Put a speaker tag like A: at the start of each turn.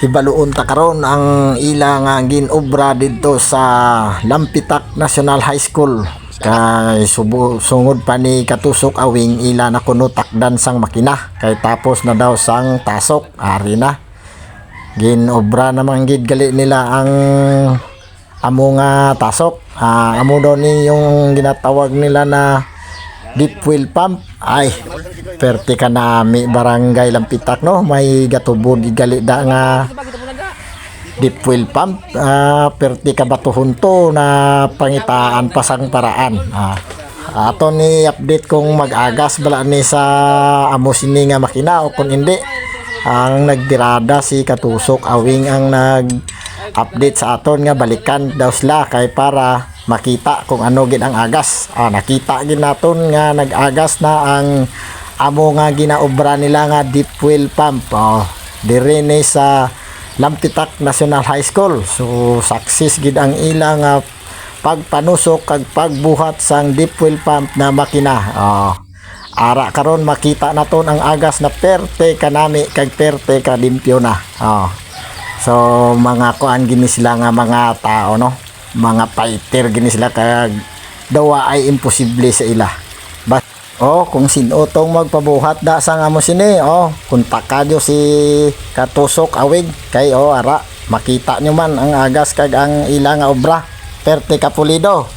A: Hibaluon ta karon ang ila nga ginobra didto sa Lampitak National High School. Kay sungod pa ni katusok awing ila na kuno takdan sang makina. Kay tapos na daw sang tasok, ari na. Ginobra naman gid gali nila ang amo nga tasok. Amo daw ni yung ginatawag nila na deep well pump. Ay, perti ka nami barangay Lampitak no, may gatubod gali da nga deep well pump. Perti ka batuhon to na pangitaan pasang paraan. Ato ni update kung mag-agas bala ni sa amo sini nga makina o kung hindi. Ang nagdirada si katusok awing ang nag-update sa aton nga balikan daw sila kay para makita kung ano gid ang agas. Nakita gid naton nga nag-agas na ang amo nga ginaobra nila nga deep well pump. Diri ni sa Lampitak National High School. So success gid ang ila nga pagpanusok kag pagbuhat sang deep well pump na makina. Ara karon makita naton ang agas na perte kanami kag perte ka limpyo na. So mga kuan gini sila nga mga tao no, mga fighter gini sila kag dawa ay imposible sa ila. Kung sino tong magpabuhat da sang amo sini, kontak kadyo si katusok awig kay ara makita nyo man ang agas kag ang ila nga obra perte ka pulido.